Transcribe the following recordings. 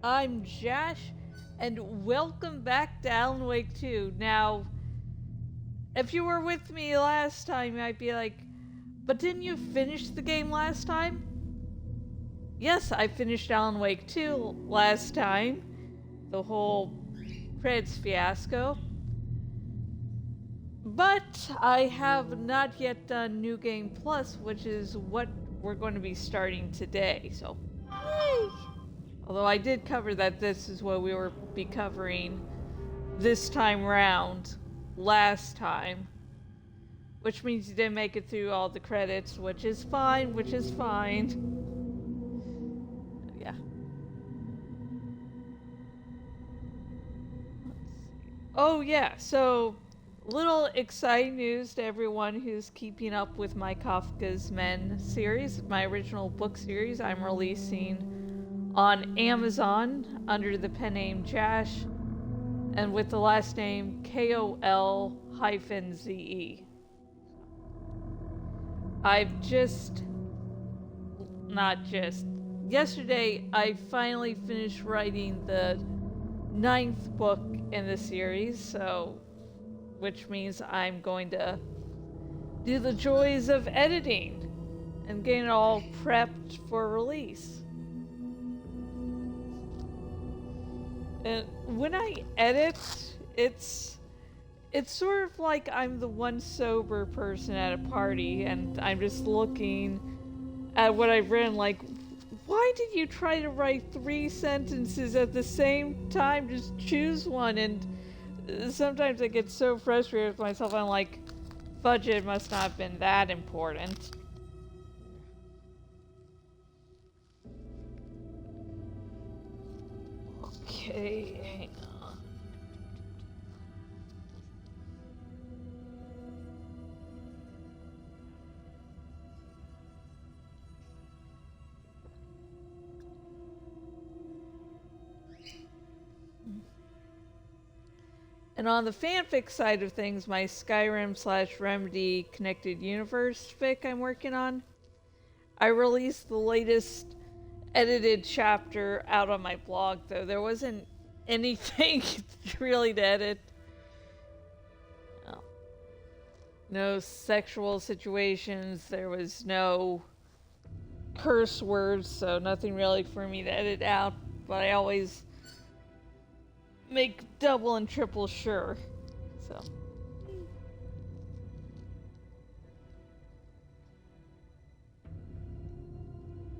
I'm Jash, and welcome back to Alan Wake 2. Now, if you were with me last time, you might be like, but didn't you finish the game last time? Yes, I finished Alan Wake 2 last time. The whole credits fiasco. But I have not yet done New Game Plus, which is what we're going to be starting today, so yay! Although I did cover that this is what we will be covering this time round, last time. Which means you didn't make it through all the credits, which is fine, Yeah. Oh yeah, so little exciting news to everyone who's keeping up with my Kafka's Men series, my original book series I'm releasing on Amazon under the pen name Jash and with the last name KOL-ZE. Yesterday I finally finished writing the 9th book in the series, which means I'm going to do the joys of editing and getting it all prepped for release. And when I edit, it's sort of like I'm the one sober person at a party and I'm just looking at what I've written like, why did you try to write 3 sentences at the same time? Just choose one. And sometimes I get so frustrated with myself, I'm like, budget must not have been that important. Okay, hang on. And on the fanfic side of things, my Skyrim/Remedy Connected Universe fic I'm working on, I released the latest edited chapter out on my blog, though there wasn't anything really to edit. Oh. No sexual situations, there was no curse words, so nothing really for me to edit out, but I always make double and triple sure. So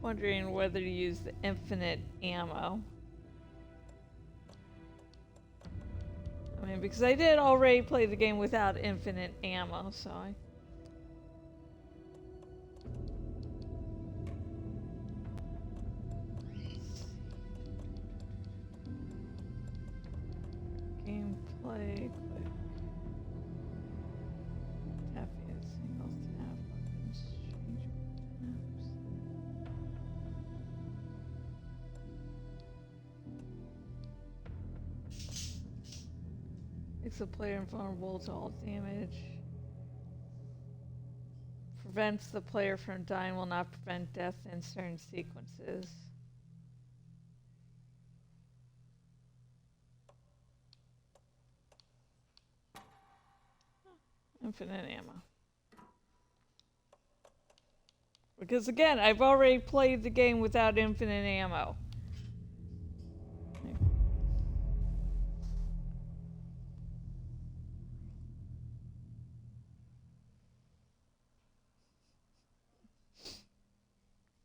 wondering whether to use the infinite ammo. I mean, because I did already play the game without infinite ammo, so gameplay, quick. Tap is single tap weapons, change taps. Makes the player invulnerable to all damage. Prevents the player from dying, will not prevent death in certain sequences. Infinite ammo. Because again, I've already played the game without infinite ammo.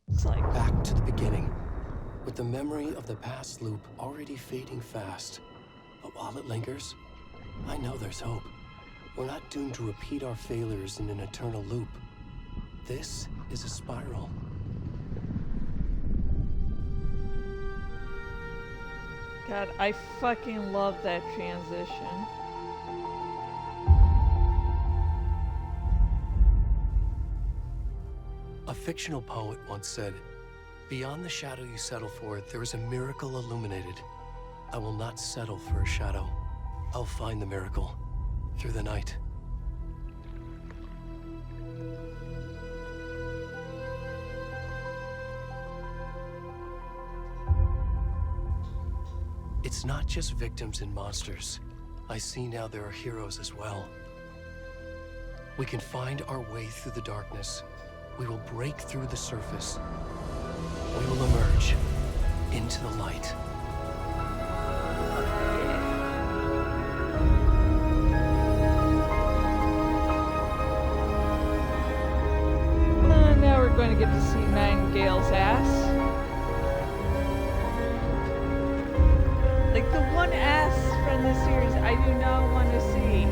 It's like back to the beginning, with the memory of the past loop already fading fast. But while it lingers, I know there's hope. We're not doomed to repeat our failures in an eternal loop. This is a spiral. God, I fucking love that transition. A fictional poet once said, "Beyond the shadow you settle for, there is a miracle illuminated. I will not settle for a shadow. I'll find the miracle through the night." It's not just victims and monsters. I see now there are heroes as well. We can find our way through the darkness. We will break through the surface. We will emerge into the light. Now we're going to get to see Nightingale's ass. Like the one ass from this series I do not want to see.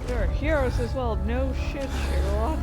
There are heroes as well. No shit, Sherlock.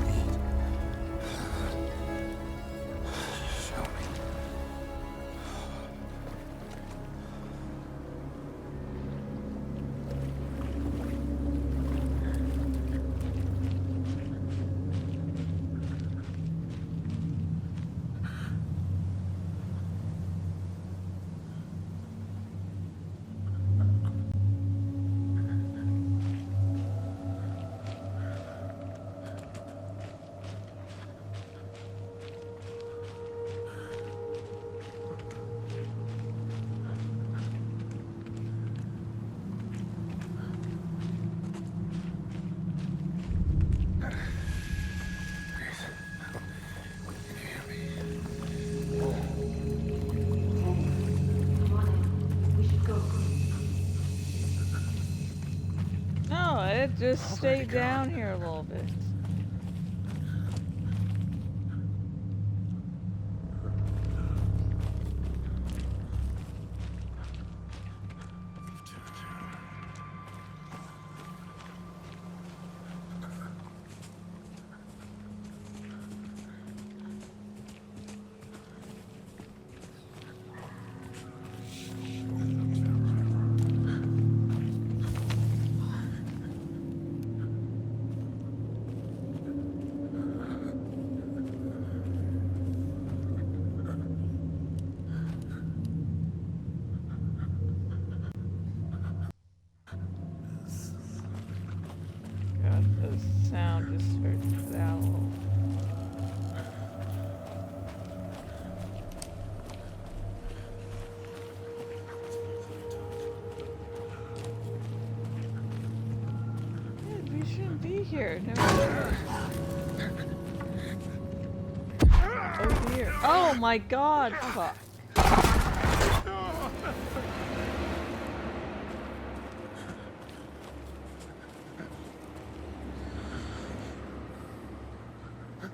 No, it just stayed down here a little bit. God, the sound just started to cut out a little. Yeah, we shouldn't be here. No shit. Over here. Oh my god, fuck.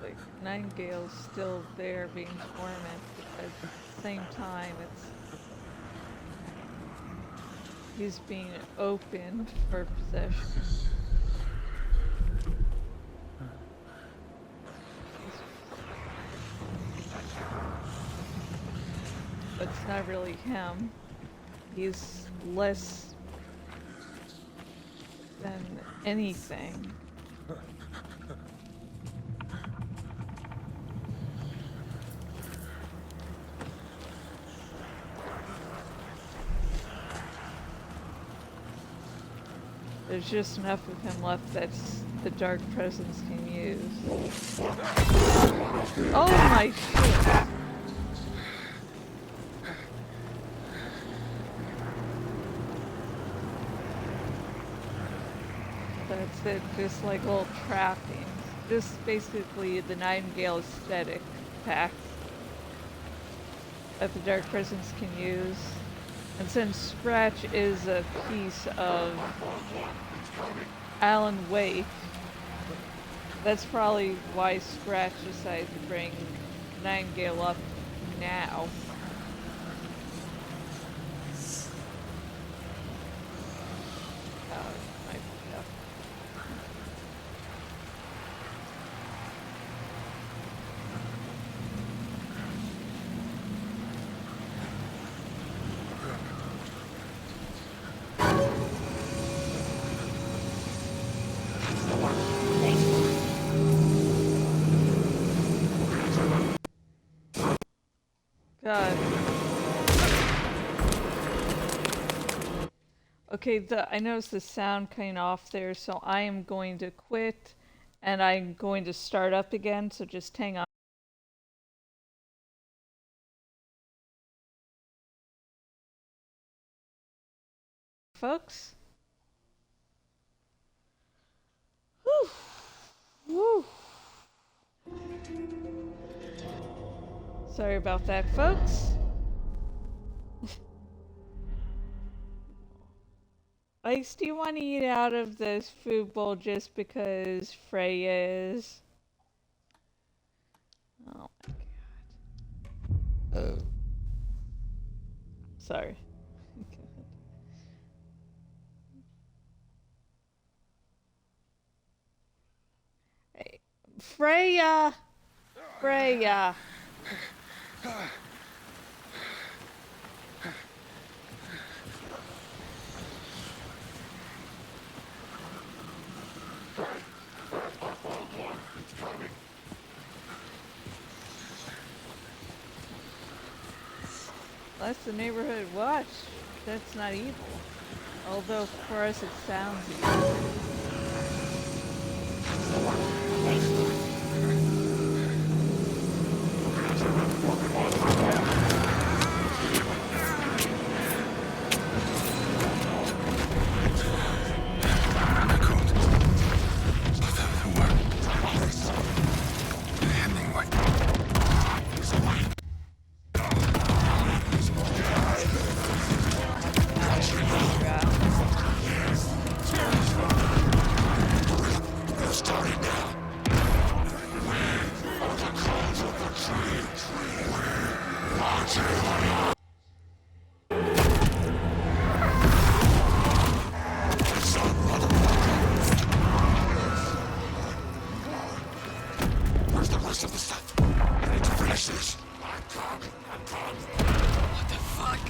Like, Nightingale's still there being tormented, but at the same time, he's being opened for possession. But it's not really him. He's less than anything. There's just enough of him left that the dark presence can use. Oh my shit! That's it, just like little trappings. Just basically the Nightingale aesthetic pack that the dark presence can use. And since Scratch is a piece of Alan Wake, that's probably why Scratch decided to bring Nightingale up now. God. Okay, I noticed the sound cutting off there, so I am going to quit and I'm going to start up again, so just hang on. Folks? Whew. Whew. Sorry about that, folks. Alex, do you want to eat out of this food bowl just because Freya is? Oh my god. Sorry. Hey, Freya! Freya! That's the neighborhood watch. That's not evil. Although for us it sounds evil. Where's the rest of the stuff? I need to finish this. What the fuck?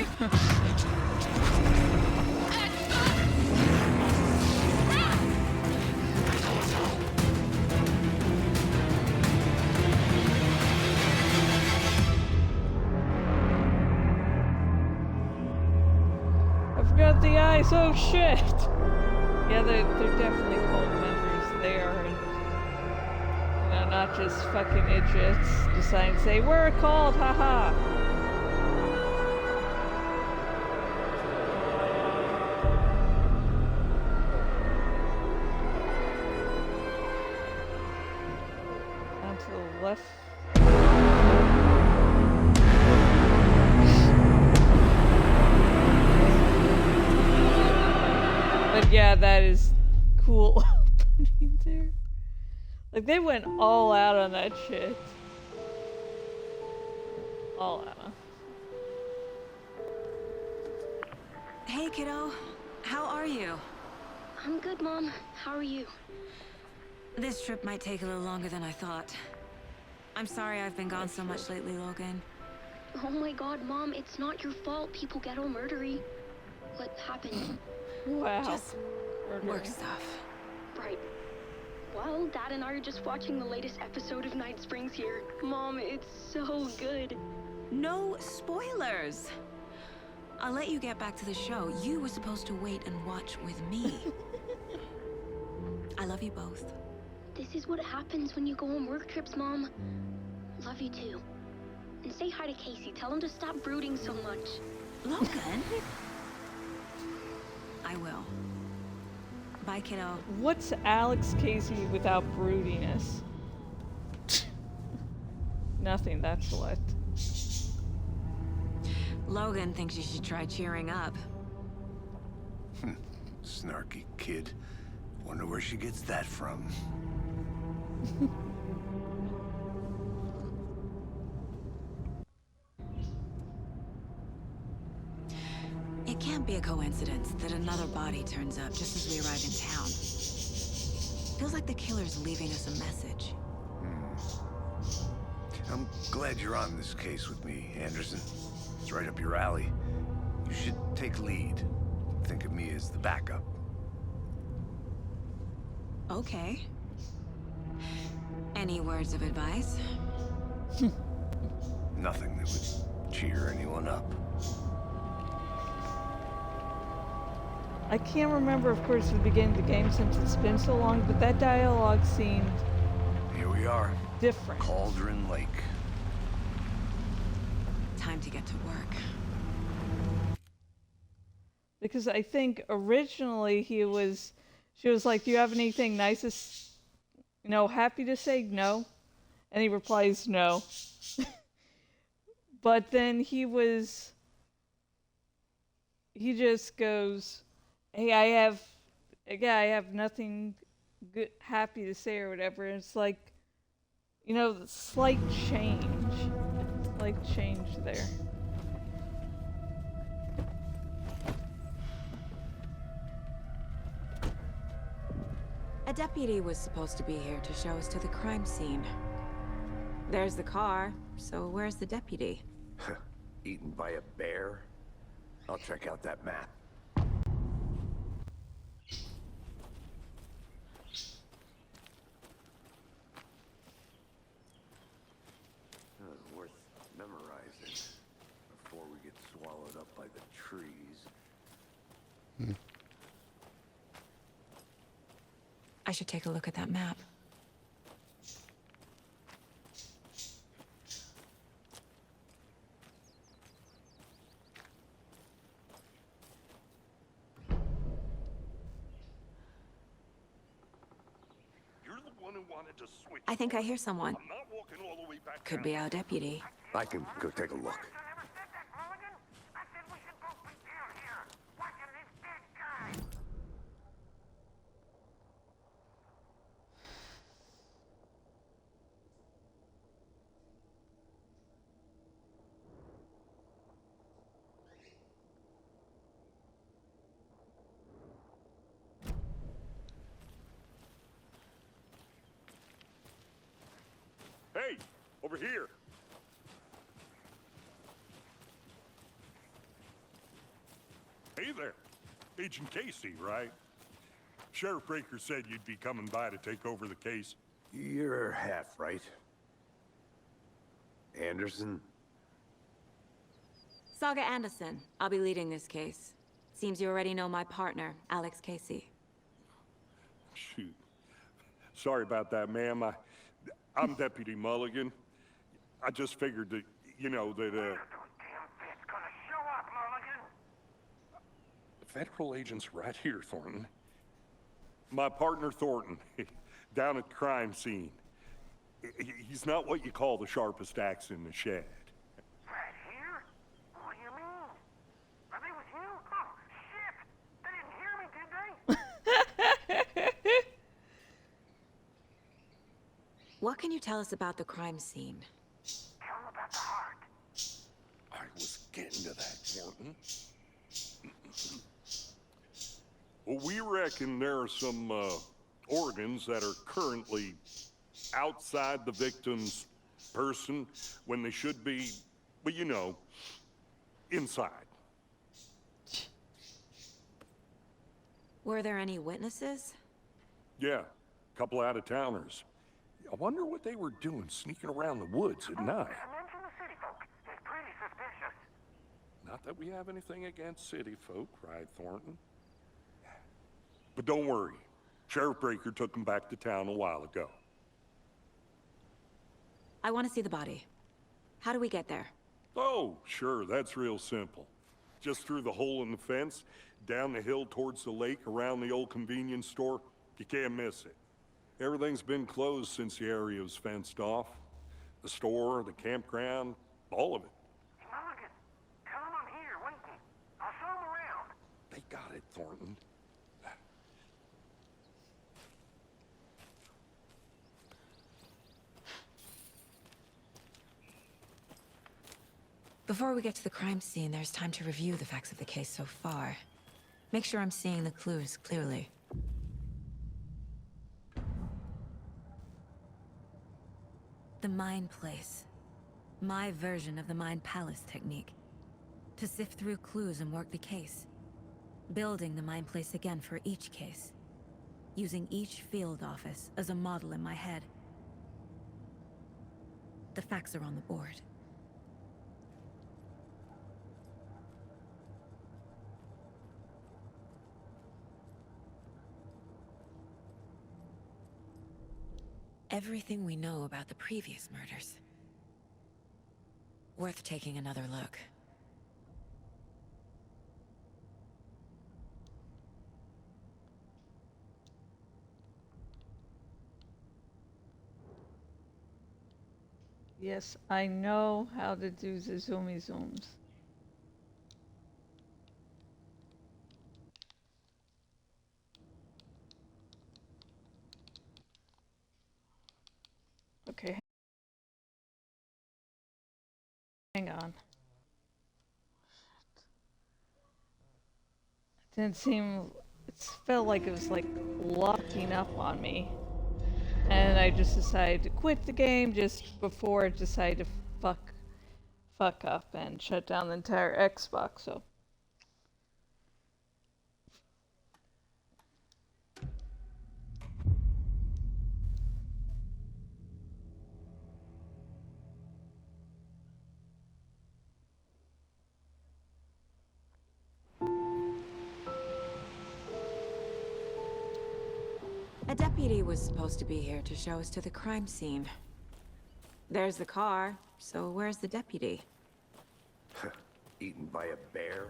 I forgot the eyes. Oh shit! Yeah, they're definitely cold memories there, and you know, not just fucking idiots deciding to say we're cold, haha. Down to the left. But yeah, that is cool opening there. Like, they went all out on that shit. All out. Hey, kiddo. How are you? I'm good, Mom. How are you? This trip might take a little longer than I thought. I'm sorry I've been gone so much lately, Logan. Oh my god, Mom, it's not your fault people get all murdery. What happened? Wow. Just Murder. work stuff. Right. Well, Dad and I are just watching the latest episode of Night Springs here. Mom, it's so good. No spoilers! I'll let you get back to the show. You were supposed to wait and watch with me. I love you both. This is what happens when you go on work trips, Mom. Love you too. And say hi to Casey. Tell him to stop brooding so much. Logan? I will. Bye, kiddo. What's Alex Casey without broodiness? Nothing, that's what. Logan thinks you should try cheering up. Snarky kid. Wonder where she gets that from. It can't be a coincidence that another body turns up just as we arrive in town. Feels like the killer's leaving us a message. I'm glad you're on this case with me, Anderson. It's right up your alley. You should take lead. Think of me as the backup. Okay. Any words of advice? Nothing that would cheer anyone up. I can't remember, of course, the beginning of the game since it's been so long, but that dialogue seemed Here we are. different. Cauldron Lake. Time to get to work. Because I think originally she was like, "Do you have anything nice to, happy to say?" No, and he replies, "No." But then he just goes, "Hey, I have nothing good, happy to say or whatever." And it's like, slight change there. A deputy was supposed to be here to show us to the crime scene. There's the car, so where's the deputy? Eaten by a bear? I'll check out that map. Worth memorizing before we get swallowed up by the trees. I should take a look at that map. You're the one who wanted to switch. I think I hear someone. I'm not walking all the way back Could down. be our deputy. I can go take a look. Hey, over here. Hey there. Agent Casey, right? Sheriff Breaker said you'd be coming by to take over the case. You're half right. Anderson? Saga Anderson. I'll be leading this case. Seems you already know my partner, Alex Casey. Shoot. Sorry about that, ma'am. I'm Deputy Mulligan. I just figured that, that, The federal agent's right here, Thornton. My partner, Thornton, down at the crime scene. He's not what you call the sharpest axe in the shed. Right here? What do you mean? Are they with you? Oh, shit! They didn't hear me, did they? What can you tell us about the crime scene? Tell them about the heart. I was getting to that, Thornton. Well, we reckon there are some organs that are currently outside the victim's person when they should be, well, inside. Were there any witnesses? Yeah, a couple out-of-towners. I wonder what they were doing sneaking around the woods at night. Mention the city folk. It's pretty suspicious. Not that we have anything against city folk, right, Thornton? But don't worry. Sheriff Breaker took them back to town a while ago. I want to see the body. How do we get there? Oh, sure, that's real simple. Just through the hole in the fence, down the hill towards the lake, around the old convenience store. You can't miss it. Everything's been closed since the area was fenced off. The store, the campground, all of it. Mulligan, tell them I'm here, waiting. I'll show them around. They got it, Thornton. Before we get to the crime scene, there's time to review the facts of the case so far. Make sure I'm seeing the clues clearly. The Mind Place. My version of the Mind Palace technique. To sift through clues and work the case. Building the Mind Place again for each case. Using each field office as a model in my head. The facts are on the board. Everything we know about the previous murders. Worth taking another look. Yes, I know how to do the zoomy zooms. Okay. Hang on. Didn't seem. It felt like it was like locking up on me. And I just decided to quit the game just before it decided to fuck up and shut down the entire Xbox. So A deputy was supposed to be here to show us to the crime scene. There's the car, so where's the deputy? Eaten by a bear?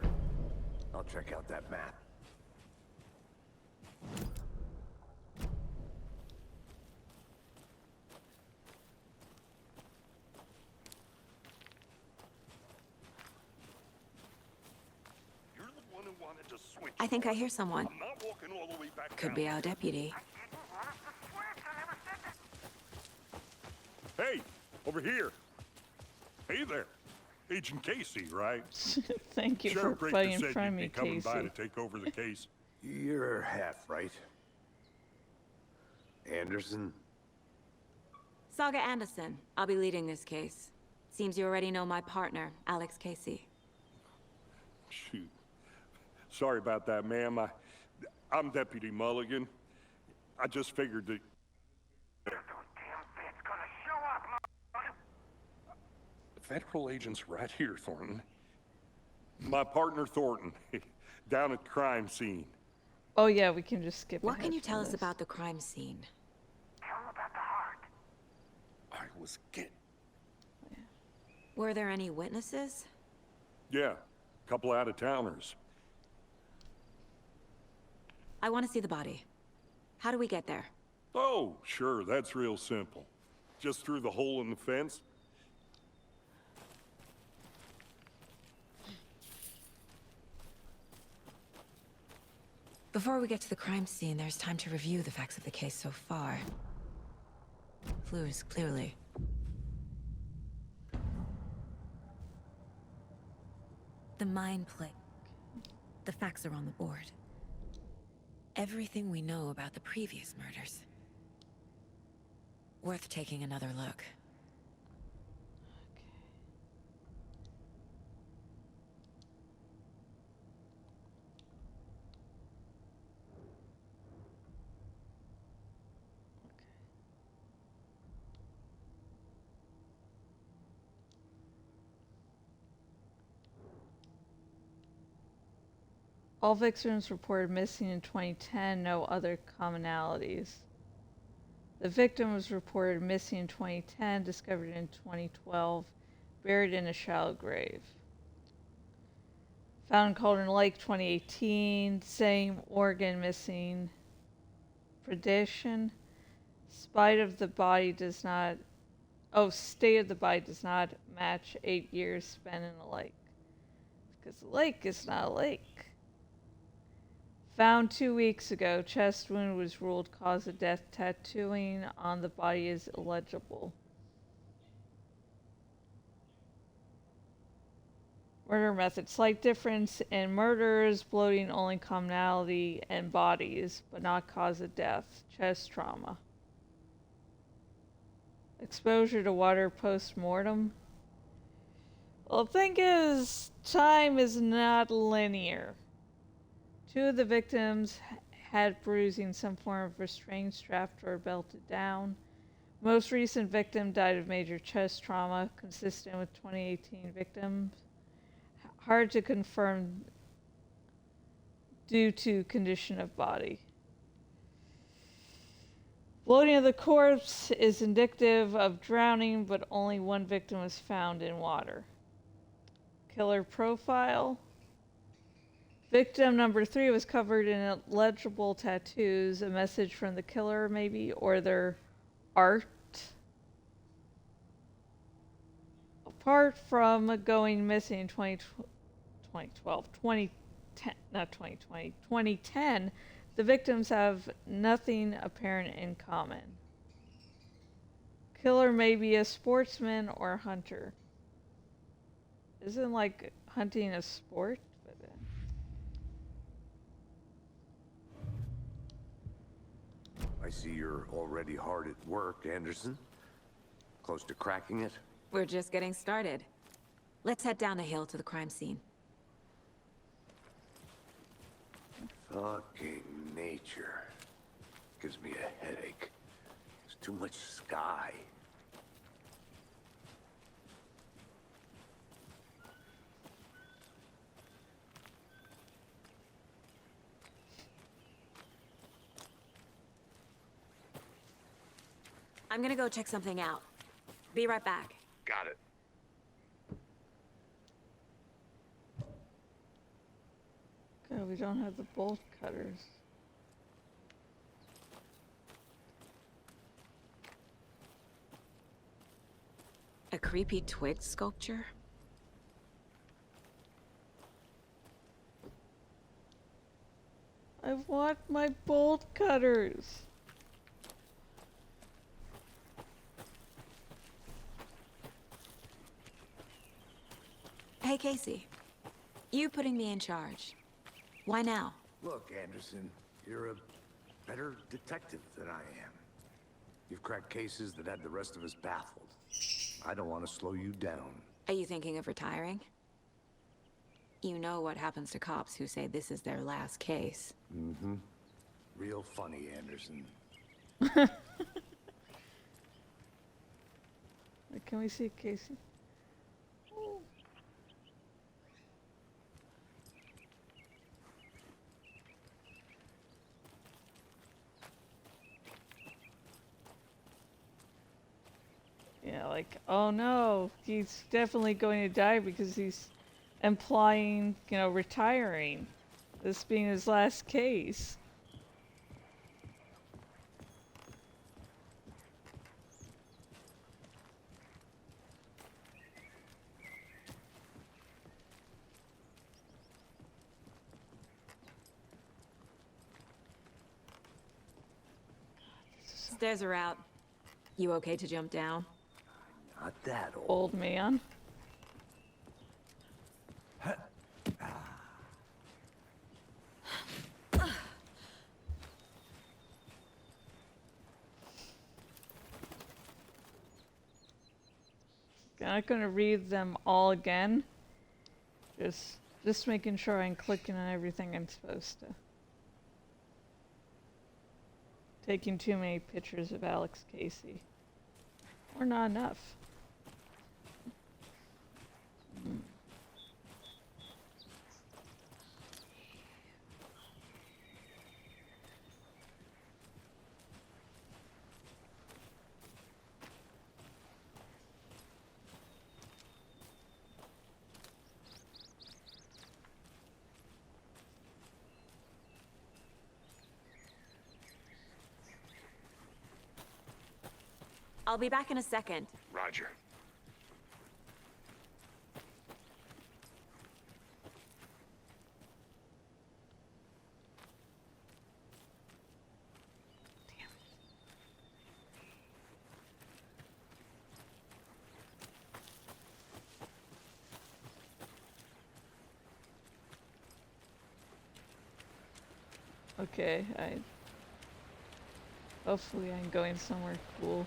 I'll check out that map. You're the one who wanted to switch. I think I hear someone. I'm not walking all the way back Could down. be our deputy. Didn't want us to switch. I never said that. Hey, over here. Hey there. Agent Casey, right? thank you Sheriff for Breaker putting in said front of you'd me, be coming by Casey. to take over the case. You're half right. Anderson? Saga Anderson. I'll be leading this case. Seems you already know my partner, Alex Casey. Shoot. Sorry about that, ma'am. I'm Deputy Mulligan. I just figured that... Those damn feds gonna show up, Federal agents right here, Thornton. My partner, Thornton, down at the crime scene. Oh yeah, we can just skip What ahead can you from tell us this. about the crime scene? Tell them about the heart. I was getting... Were there any witnesses? Yeah, a couple out-of-towners. I want to see the body. How do we get there? Oh, sure, that's real simple. Just through the hole in the fence. Before we get to the crime scene, there's time to review the facts of the case so far. Clues, clearly. The mind play. The facts are on the board. Everything we know about the previous murders. Worth taking another look. All victims reported missing in 2010, no other commonalities. The victim was reported missing in 2010, discovered in 2012, buried in a shallow grave. Found in Cauldron Lake 2018, same organ missing. Predation. State of the body does not match 8 years spent in a lake. Because the lake is not a lake. Found 2 weeks ago, chest wound was ruled cause of death. Tattooing on the body is illegible. Murder method. Slight difference in murders, bloating only commonality, and bodies, but not cause of death. Chest trauma. Exposure to water post-mortem. Well, the thing is, time is not linear. 2 of the victims had bruising, some form of restraint, strapped or belted down. Most recent victim died of major chest trauma, consistent with 2018 victims. Hard to confirm due to condition of body. Floating of the corpse is indicative of drowning, but only one victim was found in water. Killer profile. Victim number 3 was covered in illegible tattoos, a message from the killer maybe, or their art. Apart from going missing in 2010, the victims have nothing apparent in common. Killer may be a sportsman or a hunter. Isn't like hunting a sport? I see you're already hard at work, Anderson. Close to cracking it? We're just getting started. Let's head down the hill to the crime scene. Fucking nature. Gives me a headache. There's too much sky. I'm gonna go check something out. Be right back. Got it. God, we don't have the bolt cutters. A creepy twig sculpture? I want my bolt cutters. Hey, Casey. You putting me in charge. Why now? Look, Anderson, you're a better detective than I am. You've cracked cases that had the rest of us baffled. I don't want to slow you down. Are you thinking of retiring? You know what happens to cops who say this is their last case. Mm-hmm. Real funny, Anderson. Can we see Casey? Yeah, like, oh no, he's definitely going to die because he's implying, retiring. This being his last case. Stairs are out. You okay to jump down? Not that old. Old man. I'm not going to read them all again. Just making sure I'm clicking on everything I'm supposed to. Taking too many pictures of Alex Casey. Or not enough. I'll be back in a second. Roger. Okay, hopefully I'm going somewhere cool.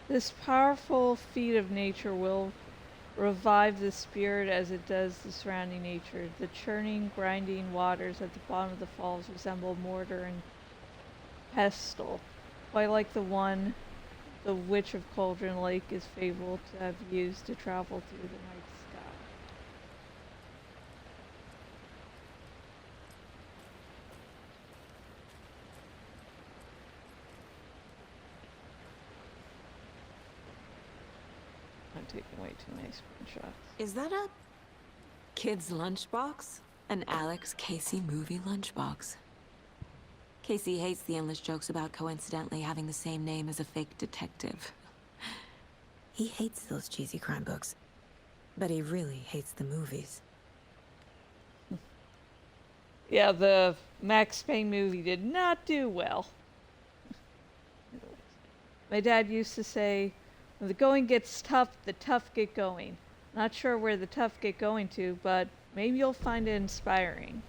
This powerful feat of nature will revive the spirit as it does the surrounding nature. The churning, grinding waters at the bottom of the falls resemble mortar and pestle, quite like the one the Witch of Cauldron Lake is fabled to have used to travel through the night sky. I'm taking way too many screenshots. Is that a kid's lunchbox? An Alex Casey movie lunchbox. Casey hates the endless jokes about coincidentally having the same name as a fake detective. He hates those cheesy crime books, but he really hates the movies. Yeah, the Max Payne movie did not do well. My dad used to say, when the going gets tough, the tough get going. Not sure where the tough get going to, but maybe you'll find it inspiring.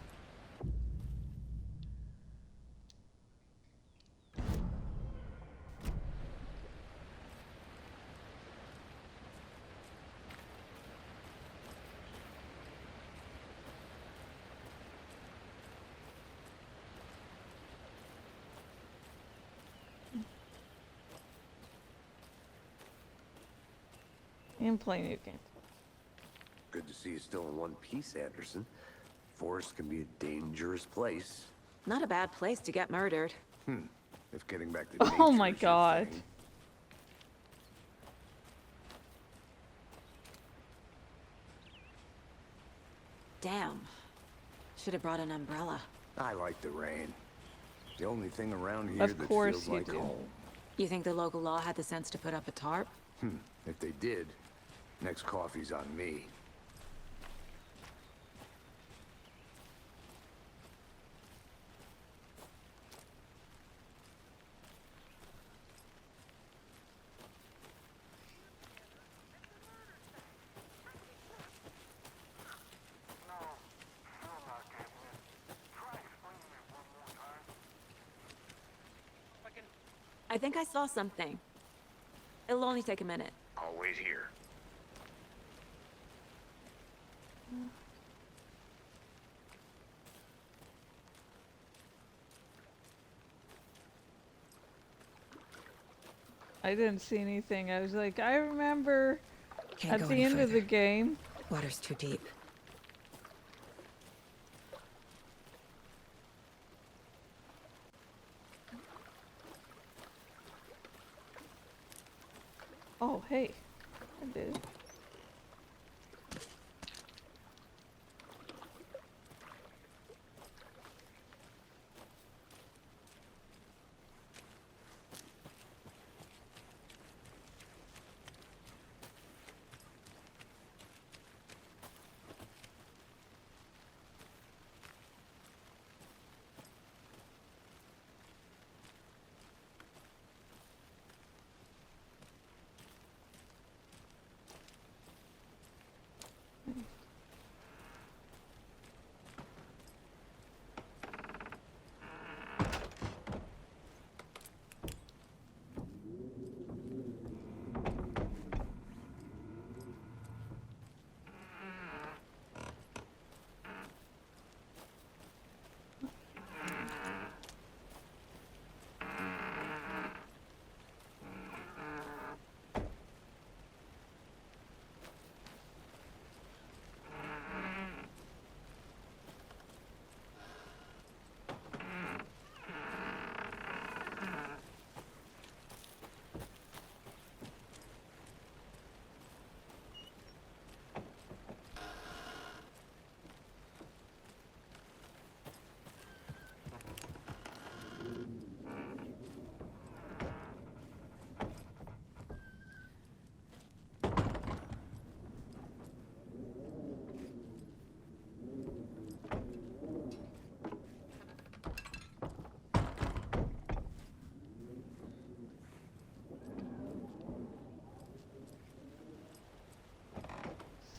And play new game. Good to see you still in one piece, Anderson. Forest can be a dangerous place. Not a bad place to get murdered. If getting back to Oh nature my is your God. thing. Damn. Should have brought an umbrella. I like the rain. The only thing around here Of that course feels you like do. home. You think the local law had the sense to put up a tarp? If they did, next coffee's on me. I think I saw something. It'll only take a minute. I'll wait here. I didn't see anything. I was like, I remember Can't at go the any end of the further. game. Water's too deep. Oh, hey. I did.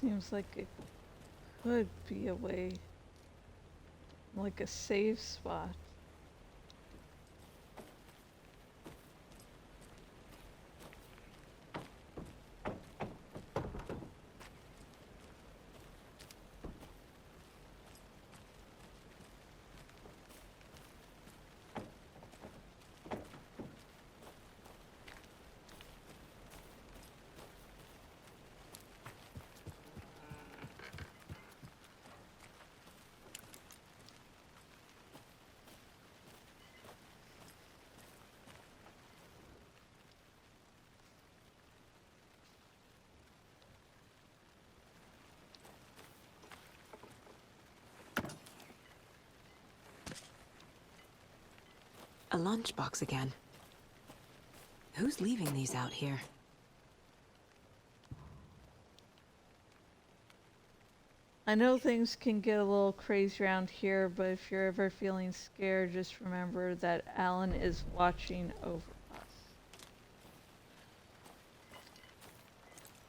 Seems like it could be a way, like a safe spot. A lunchbox again. Who's leaving these out here? I know things can get a little crazy around here, but if you're ever feeling scared, just remember that Alan is watching over us.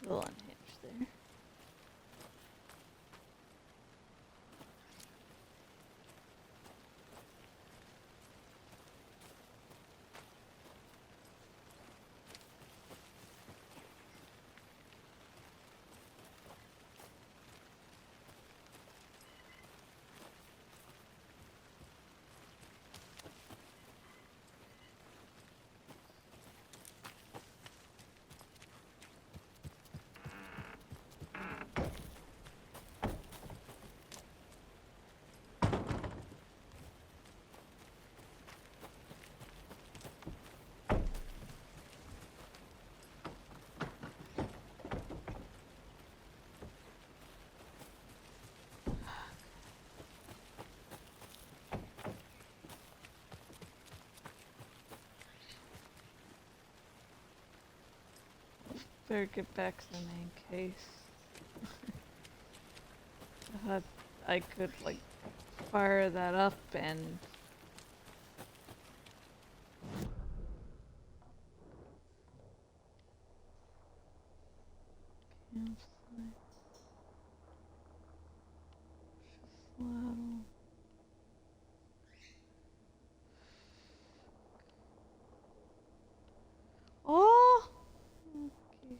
A little unhinged there. Better get back to the main case. I could, like, fire that up and... Campsite. Shladdle. Oh! Okay.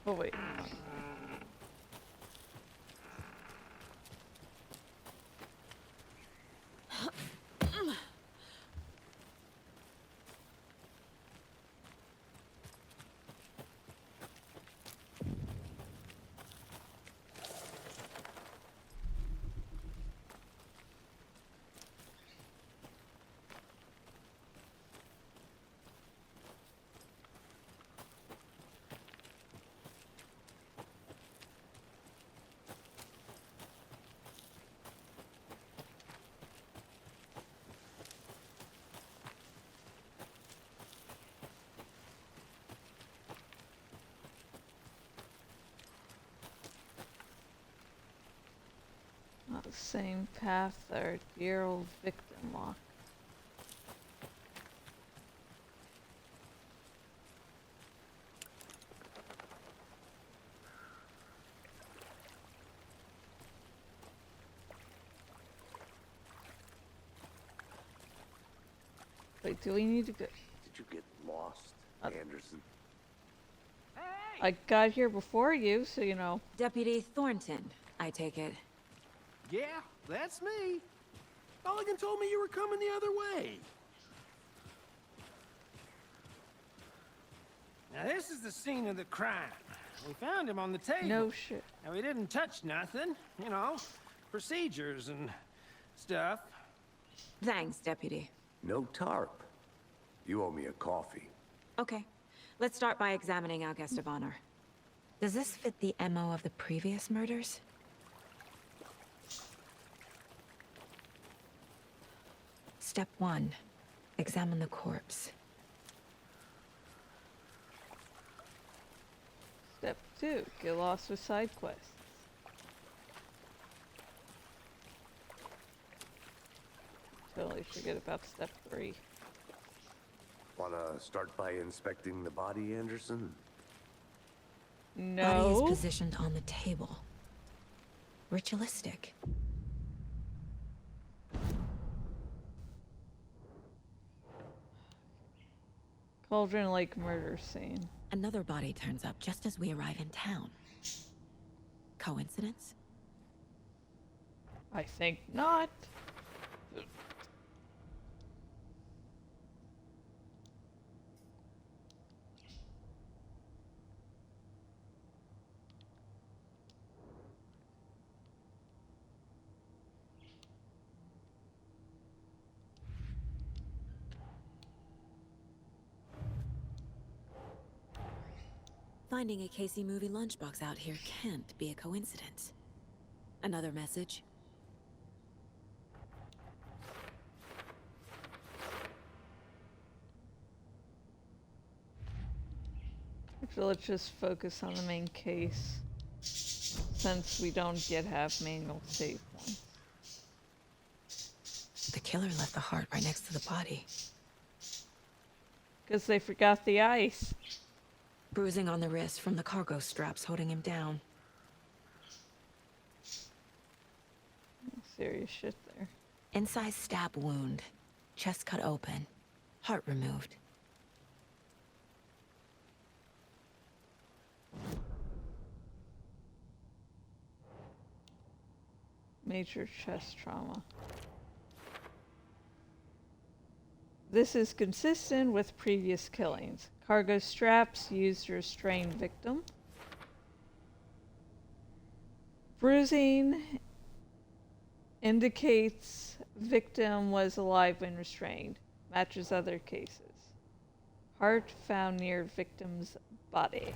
Oh wait. Not the same path that our dear old victim walked. Wait, do we need to go? Did you get lost, Anderson? I got here before you, so you know. Deputy Thornton, I take it. Yeah, that's me. Mulligan told me you were coming the other way. Now this is the scene of the crime. We found him on the table. No shit. And we didn't touch nothing, you know, procedures and stuff. Thanks, Deputy. No tarp. You owe me a coffee. Okay, let's start by examining our guest of honor. Does this fit the MO of the previous murders? Step 1. Examine the corpse. Step 2. Get lost with side quests. Totally forget about step 3. Wanna start by inspecting the body, Anderson? Body No. is positioned on the table. Ritualistic. Cauldron Lake murder scene. Another body turns up just as we arrive in town. Coincidence? I think not. Finding a Casey movie lunchbox out here can't be a coincidence. Another message? Actually, let's just focus on the main case, since we don't yet have manual save points. The killer left the heart right next to the body. Because they forgot the ice. Bruising on the wrist from the cargo straps holding him down. Serious shit there. Inside stab wound. Chest cut open. Heart removed. Major chest trauma. This is consistent with previous killings. Cargo straps used to restrain victim. Bruising indicates victim was alive when restrained. Matches other cases. Heart found near victim's body.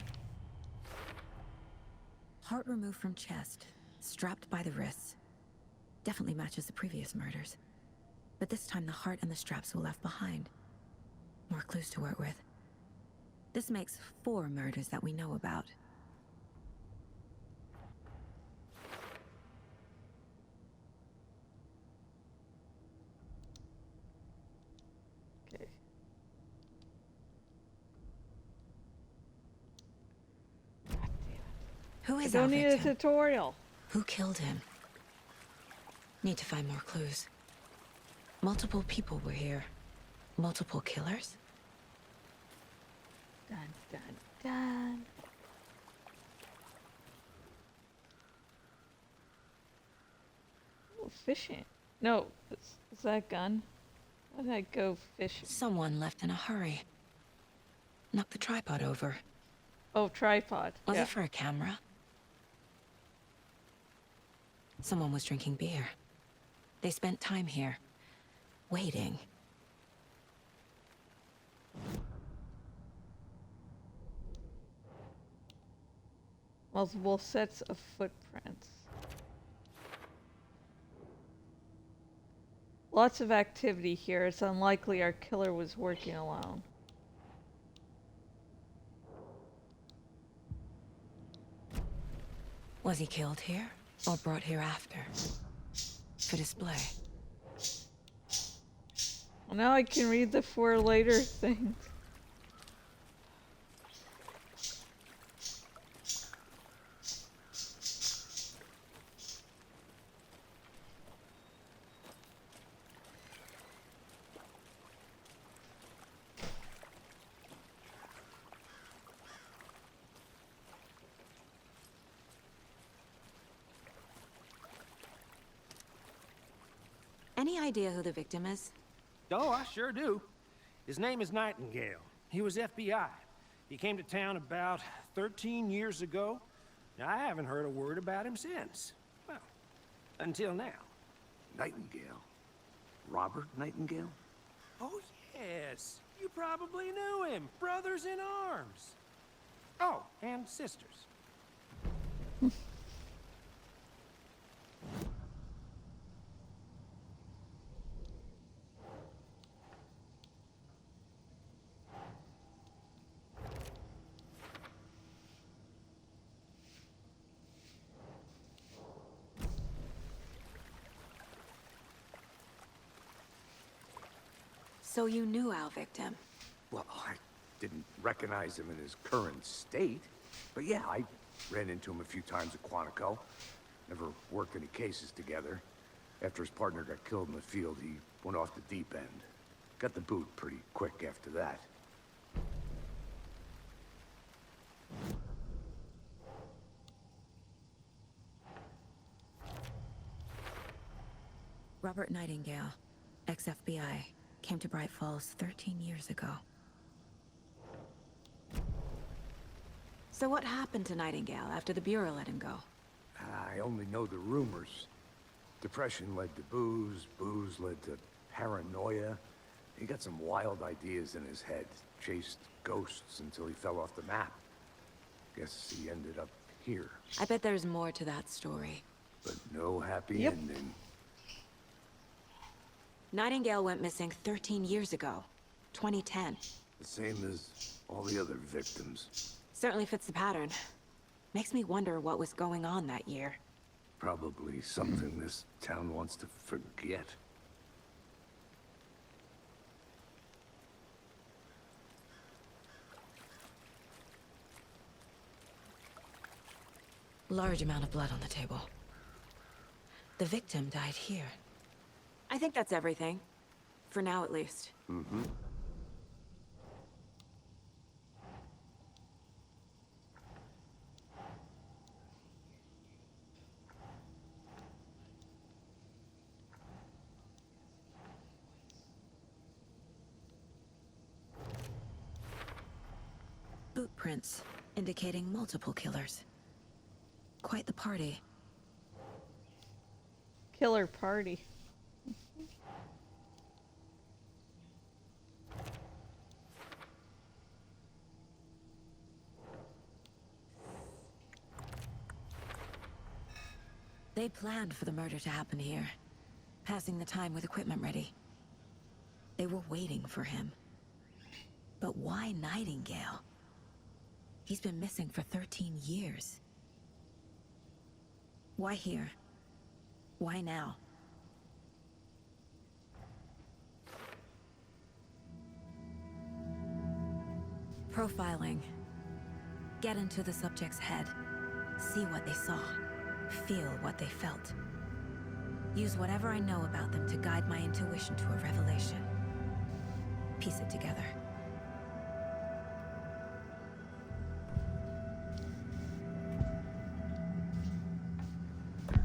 Heart removed from chest. Strapped by the wrists. Definitely matches the previous murders. But this time the heart and the straps were left behind. More clues to work with. This makes 4 murders that we know about. Okay. God damn it. Who I is our don't need a victim? tutorial. Who killed him? Need to find more clues. Multiple people were here. Multiple killers? Dun, dun, dun. Oh, fishing. No, is that a gun? Why did I go fishing? Someone left in a hurry. Knocked the tripod over. Oh, tripod. Was Yeah. it for a camera? Someone was drinking beer. They spent time here. Waiting. Multiple sets of footprints. Lots of activity here. It's unlikely our killer was working alone. Was he killed here? Or brought here after? For display? Well, now I can read the 4 later things. Any idea who the victim is? Oh, I sure do. His name is Nightingale. He was FBI. He came to town about 13 years ago. I haven't heard a word about him since. Well, until now. Nightingale? Robert Nightingale? Oh, yes. You probably knew him. Brothers in arms. Oh, and sisters. So you knew our victim? Well, I didn't recognize him in his current state. But yeah, I ran into him a few times at Quantico. Never worked any cases together. After his partner got killed in the field, he went off the deep end. Got the boot pretty quick after that. Robert Nightingale, ex-FBI, came to Bright Falls 13 years ago. So what happened to Nightingale after the Bureau let him go? I only know the rumors. Depression led to booze, booze led to paranoia. He got some wild ideas in his head, chased ghosts until he fell off the map. Guess he ended up here, I bet there's more to that story. but no happy Yep. ending. Nightingale went missing 13 years ago, 2010. The same as all the other victims. Certainly fits the pattern. Makes me wonder what was going on that year. Probably something this town wants to forget. Large amount of blood on the table. The victim died here. I think that's everything. For now, at least. Mm-hmm. Boot prints, indicating multiple killers. Quite the party. Killer party. They planned for the murder to happen here, passing the time with equipment ready. They were waiting for him. But why Nightingale? He's been missing for 13 years. Why here? Why now? Profiling. Get into the subject's head. See what they saw. Feel what they felt. Use whatever I know about them to guide my intuition to a revelation. Piece it together.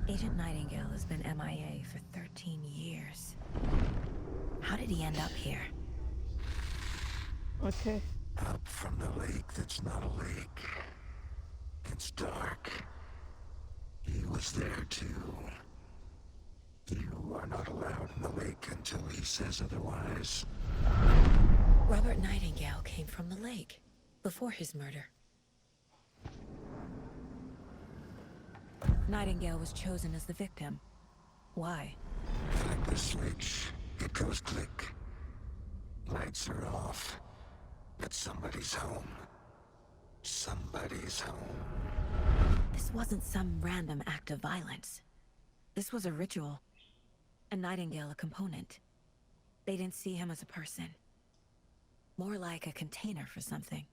Agent Nightingale has been MIA for 13 years. How did he end up here? Okay. Up from the lake that's not a lake. It's dark. He was there too. You are not allowed in the lake until he says otherwise. Robert Nightingale came from the lake, before his murder. Nightingale was chosen as the victim. Why? Flick the switch, it goes click. Lights are off. But somebody's home. Somebody's home. This wasn't some random act of violence. This was a ritual. And Nightingale a component. They didn't see him as a person. More like a container for something.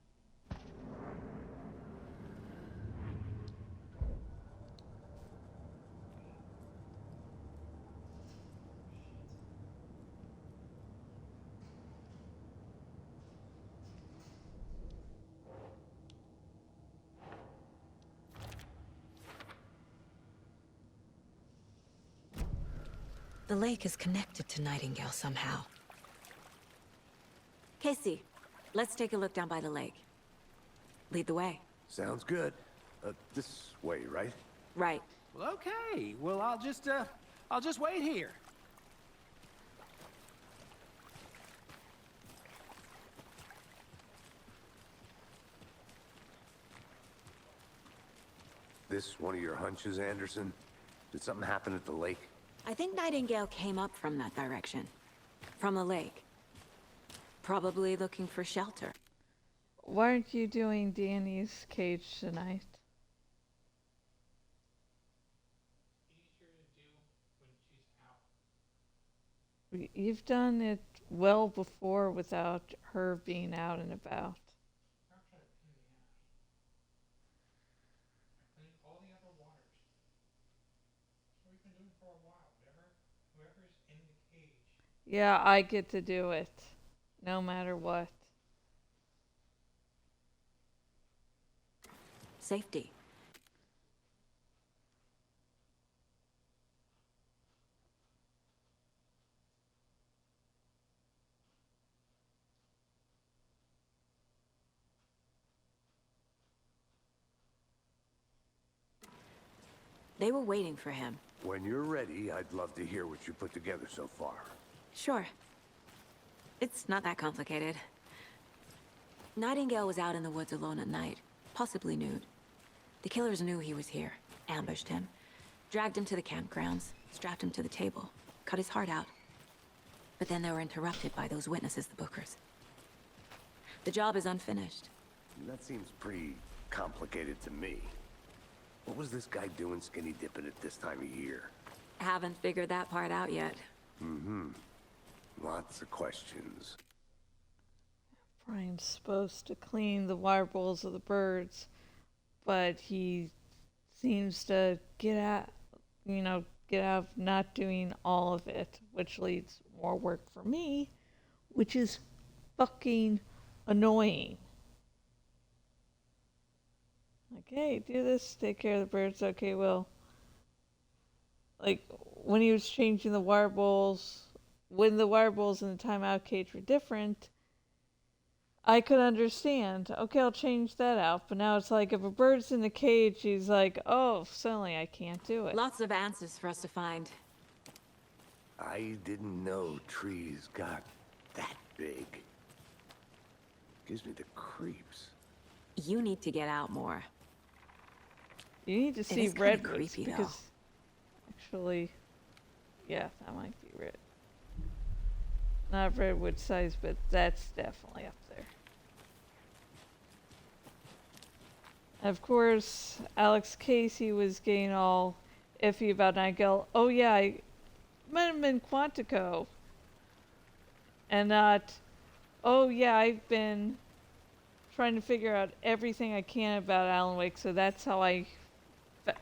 The lake is connected to Nightingale somehow. Casey, let's take a look down by the lake. Lead the way. Sounds good. This way, right? Right. Well, okay. Well, I'll just wait here. This one of your hunches, Anderson? Did something happen at the lake? I think Nightingale came up from that direction. From the lake. Probably looking for shelter. Why aren't you doing Danny's cage tonight? You've done it well before without her being out and about. Yeah, I get to do it, no matter what. Safety. They were waiting for him. When you're ready, I'd love to hear what you put together so far. Sure. It's not that complicated. Nightingale was out in the woods alone at night, possibly nude. The killers knew he was here, ambushed him, dragged him to the campgrounds, strapped him to the table, cut his heart out. But then they were interrupted by those witnesses, the Bookers. The job is unfinished. That seems pretty complicated to me. What was this guy doing skinny dipping at this time of year? Haven't figured that part out yet. Lots of questions. Brian's supposed to clean the wire bowls of the birds, but he seems to get out of not doing all of it, which leads more work for me, which is fucking annoying. Okay, do this, take care of the birds. Okay, well, like when he was changing the wire bowls, when the wire bowls in the timeout cage were different, I could understand. Okay, I'll change that out. But now it's like if a bird's in the cage, he's like, oh, suddenly I can't do it. Lots of answers for us to find. I didn't know trees got that big. Gives me the creeps. You need to get out more. You need to see is kinda redwoods creepy, though. because actually, yeah, that might be red. Not redwood size, but that's definitely up there. Of course, Alex Casey was getting all iffy about Nightingale. Oh yeah, I met him in Quantico. And not, oh yeah, I've been trying to figure out everything I can about Alan Wake, so that's how I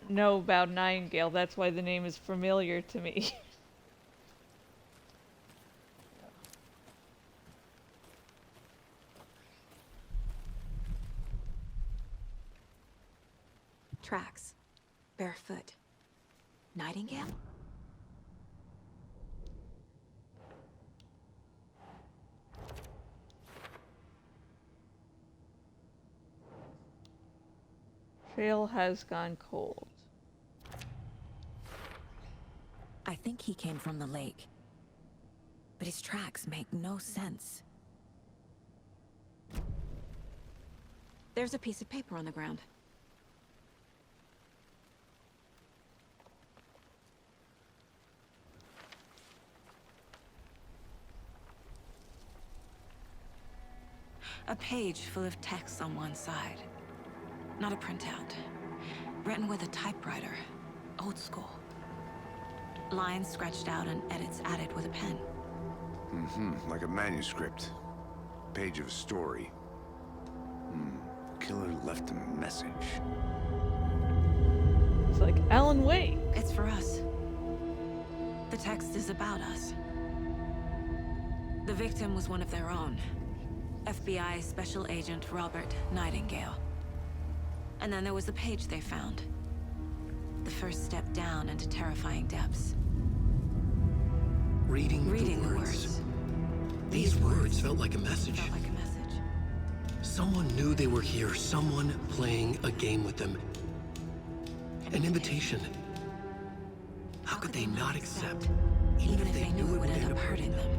know about Nightingale. That's why the name is familiar to me. Tracks. Barefoot. Nightingale? Trail has gone cold. I think he came from the lake. But his tracks make no sense. There's a piece of paper on the ground. A page full of text on one side. Not a printout. Written with a typewriter. Old school. Lines scratched out and edits added with a pen. Like a manuscript. Page of a story. Killer left a message. It's like Alan Wake. It's for us. The text is about us. The victim was one of their own. FBI Special Agent Robert Nightingale. And then there was the page they found. The first step down into terrifying depths. Reading the words. These words felt like a message. Felt like a message. Someone knew they were here, someone playing a game with them. An invitation. How could they not accept, Even if they knew it would end up hurting them.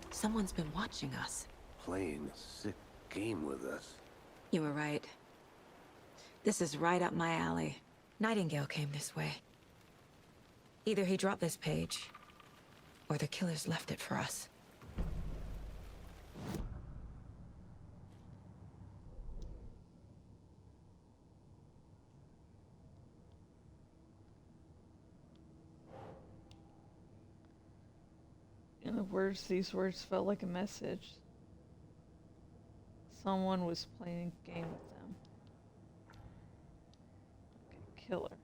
Someone's been watching us. Playing a sick game with us. You were right. This is right up my alley. Nightingale came this way. Either he dropped this page, or the killers left it for us. In the words, these words felt like a message. Someone was playing a game with them. Okay, killer.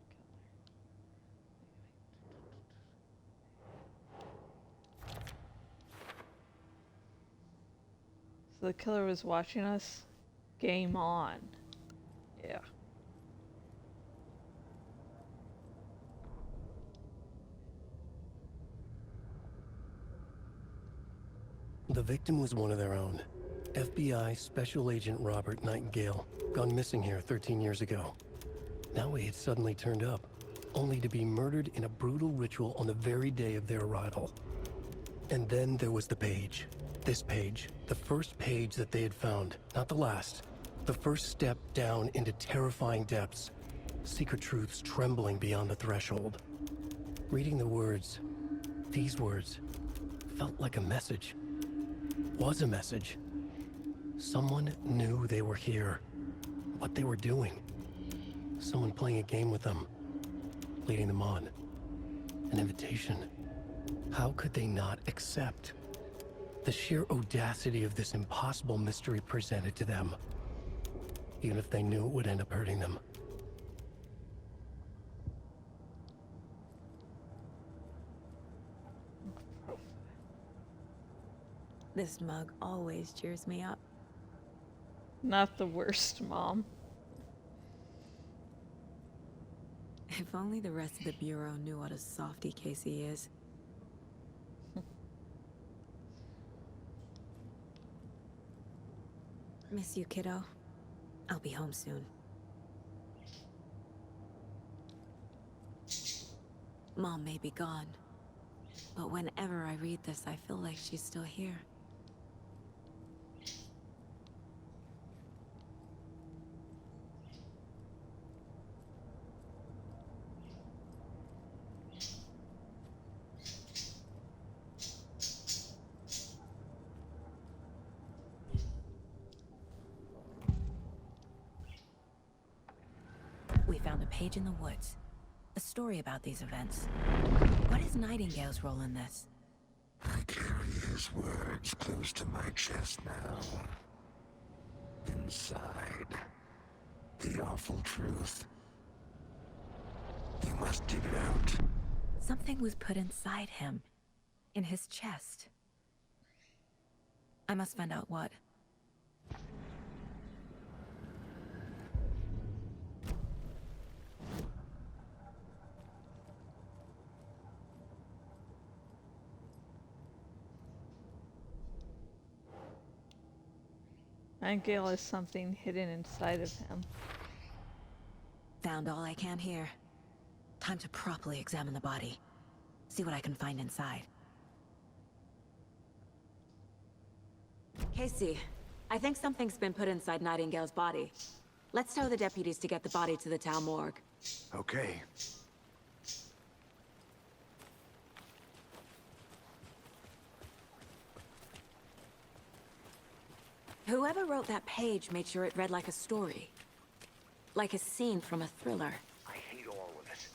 So the killer was watching us? Game on. Yeah. The victim was one of their own. FBI Special Agent Robert Nightingale, gone missing here 13 years ago. Now he had suddenly turned up, only to be murdered in a brutal ritual on the very day of their arrival. And then there was the page. This page, the first page that they had found, not the last. The first step down into terrifying depths. Secret truths trembling beyond the threshold. Reading the words, these words, felt like a message. Was a message. Someone knew they were here. What they were doing. Someone playing a game with them. Leading them on. An invitation. How could they not accept? The sheer audacity of this impossible mystery presented to them. Even if they knew it would end up hurting them. This mug always cheers me up. Not the worst, Mom. If only the rest of the Bureau knew what a softy Casey is. Miss you, kiddo. I'll be home soon. Mom may be gone, but whenever I read this, I feel like she's still here. We found a page in the woods. A story about these events. What is Nightingale's role in this? I carry his words close to my chest now. Inside, the awful truth. You must dig it out. Something was put inside him. In his chest. I must find out what. Nightingale has something hidden inside of him. Found all I can here. Time to properly examine the body. See what I can find inside. Casey, I think something's been put inside Nightingale's body. Let's tell the deputies to get the body to the town morgue. Okay. Whoever wrote that page made sure it read like a story. Like a scene from a thriller. I hate all of it.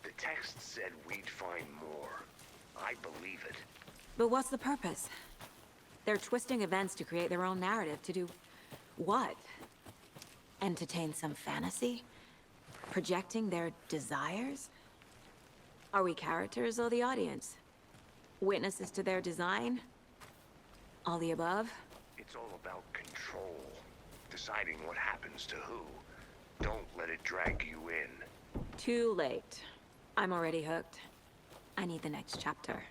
The text said we'd find more. I believe it. But what's the purpose? They're twisting events to create their own narrative to do... what? Entertain some fantasy? Projecting their desires? Are we characters or the audience? Witnesses to their design? All the above? It's all about control. Deciding what happens to who. Don't let it drag you in. Too late. I'm already hooked. I need the next chapter.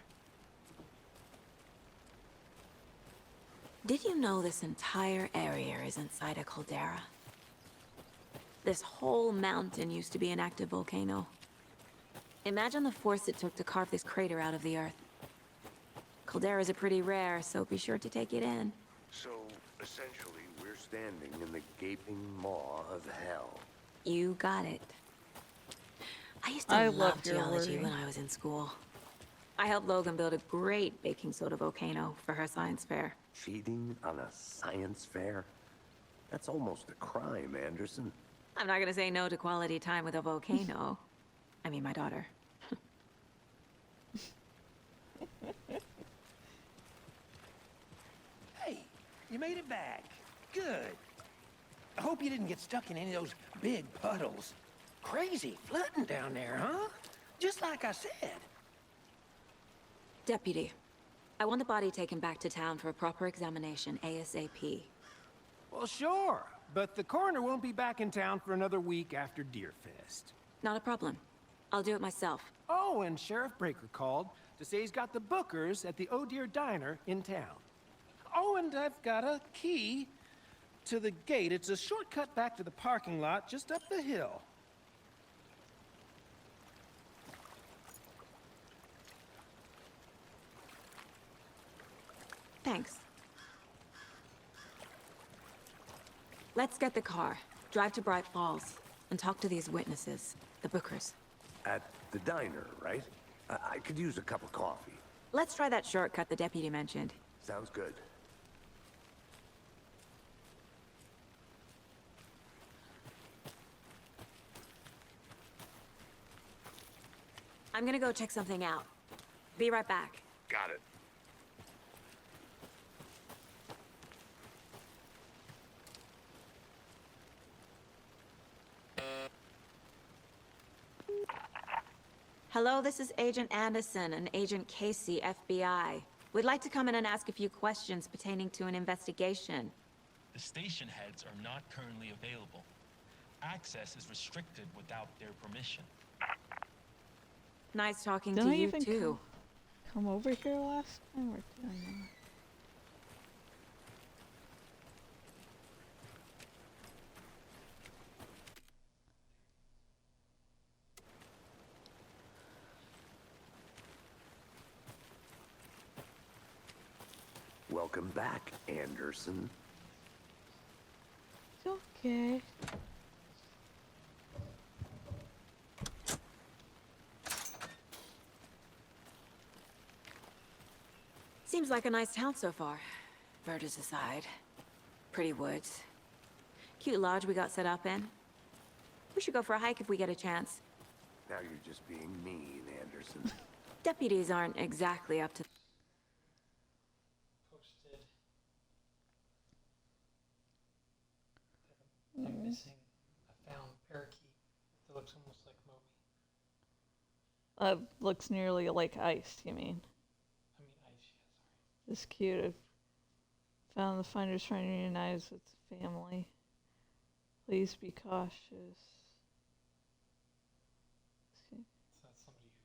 Did you know this entire area is inside a caldera? This whole mountain used to be an active volcano. Imagine the force it took to carve this crater out of the earth. Calderas are pretty rare, so be sure to take it in. So, essentially, we're standing in the gaping maw of hell. You got it. I used to I love love your geology wording. when I was in school. I helped Logan build a great baking soda volcano for her science fair. Cheating on a science fair? That's almost a crime, Anderson. I'm not gonna say no to quality time with a volcano. I mean, my daughter. Hey, you made it back. Good. I hope you didn't get stuck in any of those big puddles. Crazy flooding down there, huh? Just like I said. Deputy, I want the body taken back to town for a proper examination ASAP. Well, sure. But the coroner won't be back in town for another week after Deerfest. Not a problem. I'll do it myself. Oh, and Sheriff Breaker called to say he's got the Bookers at the Oh Dear Diner in town. Oh, and I've got a key to the gate. It's a shortcut back to the parking lot just up the hill. Thanks. Let's get the car, drive to Bright Falls, and talk to these witnesses, the Bookers. At the diner, right? I could use a cup of coffee. Let's try that shortcut the deputy mentioned. Sounds good. I'm gonna go check something out. Be right back. Got it. Hello, this is Agent Anderson and Agent Casey, FBI. We'd like to come in and ask a few questions pertaining to an investigation. The station heads are not currently available. Access is restricted without their permission. Nice talking Didn't to I you, even too. come over here last time, or did I not? Welcome back, Anderson. It's okay. Seems like a nice town so far. Murders aside. Pretty woods. Cute lodge we got set up in. We should go for a hike if we get a chance. Now you're just being mean, Anderson. Deputies aren't exactly up to... Posted. I'm missing. I found parakeet. That looks almost like Moby. Looks nearly like ice, you mean? I mean ice, yeah, sorry. It's cute. I've found the finders trying to reunize with the family. Please be cautious. So that's somebody who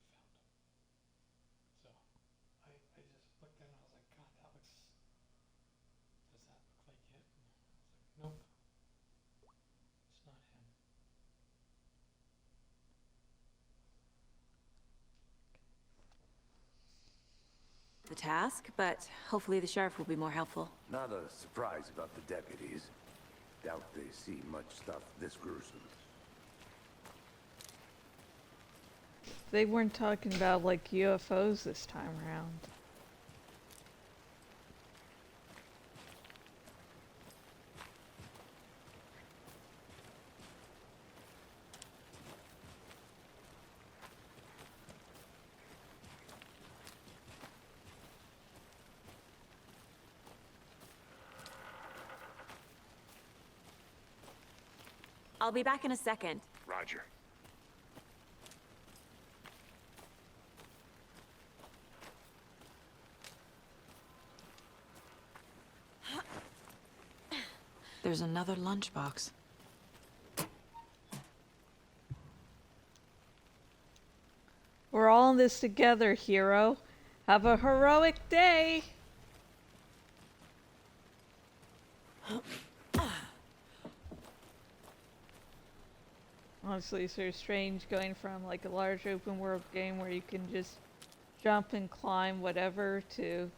found him. So I just looked at it and I was like, God, that looks. Does that look like it? And I was like, nope. It's not him. the task, but hopefully the sheriff will be more helpful. Not a surprise about the deputies. Doubt they see much stuff this gruesome. They weren't talking about like UFOs this time around. I'll be back in a second. Roger. There's another lunchbox. We're all in this together, hero. Have a heroic day! Honestly, it's sort of strange going from like a large open world game where you can just jump and climb whatever to,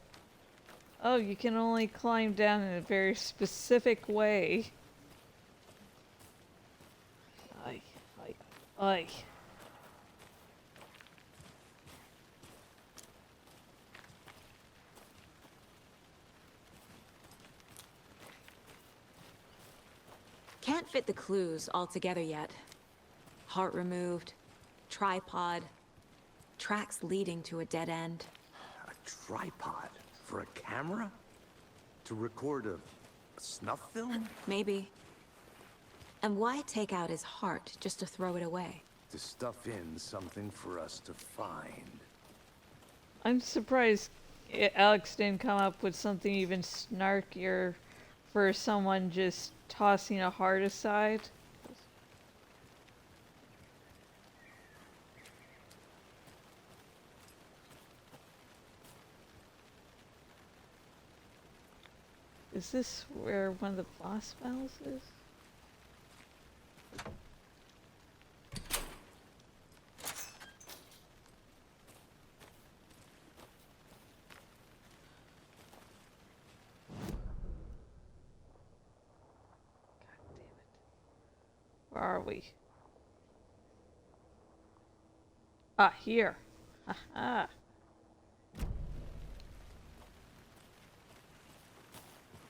oh, you can only climb down in a very specific way. Ay, ay, ay. Can't fit the clues all together yet. Heart removed, tripod, tracks leading to a dead end. A tripod? For a camera? To record a snuff film? Maybe. And why take out his heart just to throw it away? To stuff in something for us to find. I'm surprised Alex didn't come up with something even snarkier for someone just tossing a heart aside. Is this where one of the boss battles is? Where are we? Ah, here. Haha.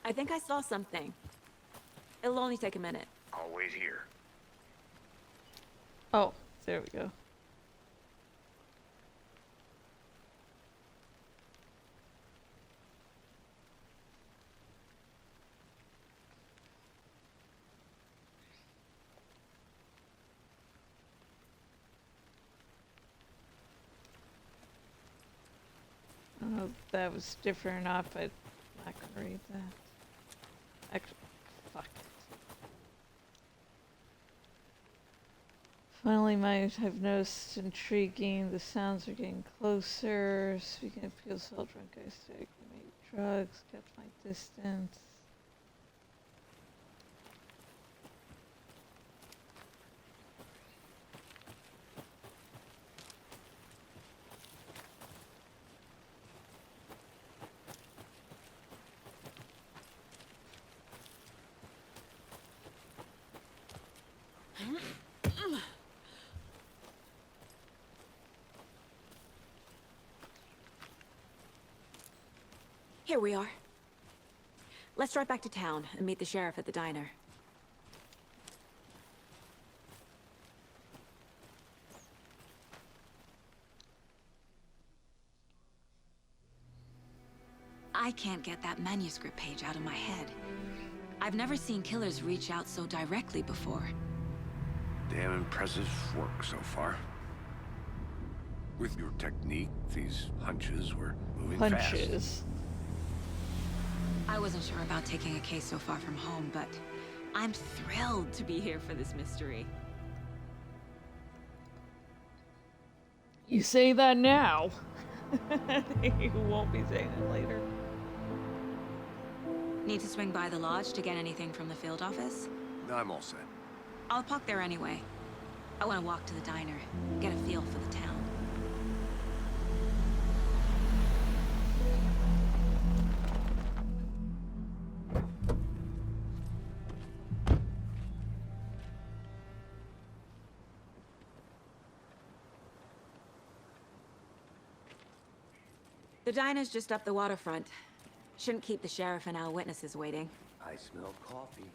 I think I saw something. It'll only take a minute. I'll wait here. Oh, there we go. Oh, that was different enough. I'm not gonna read that. Actually, fuck it. Finally, might have noticed intriguing. The sounds are getting closer. Speaking of people, so drunk, I stick. Made drugs, kept my distance. Here we are. Let's drive back to town and meet the sheriff at the diner. I can't get that manuscript page out of my head. I've never seen killers reach out so directly before. Damn impressive work so far. With your technique, these hunches were moving fast. Punches. I wasn't sure about taking a case so far from home, but I'm thrilled to be here for this mystery. You say that now. You won't be saying it later. Need to swing by the lodge to get anything from the field office? No, I'm all set. I'll park there anyway. I want to walk to the diner, get a feel for the town. The diner's just up the waterfront. Shouldn't keep the sheriff and our witnesses waiting. I smell coffee.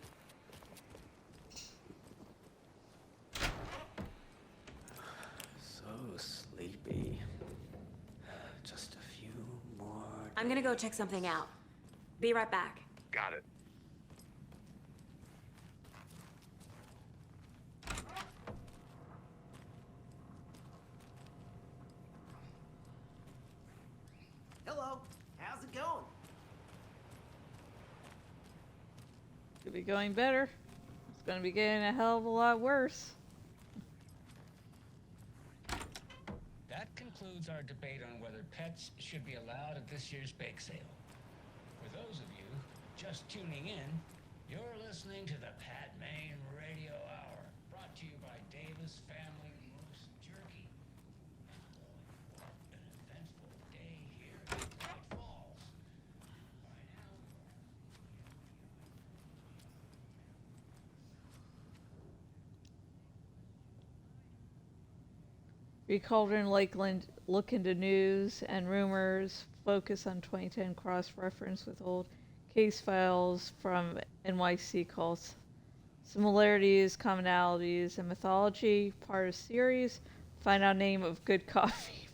So sleepy. Just a few more. I'm gonna go check something out. Be right back. Got it. Hello. How's it going? Could be going better. It's gonna be getting a hell of a lot worse. That concludes our debate on whether pets should be allowed at this year's bake sale. For those of you just tuning in, you're listening to the Pat Maine Radio Hour, brought to you by Davis Family Moose Jerky. An eventful day here in Bright Falls. By now, Recauldron Lakeland look into news and rumors, focus on 2010 cross-reference with old case files from NYC cults. Similarities, commonalities, and mythology, part of series. Find out name of good coffee.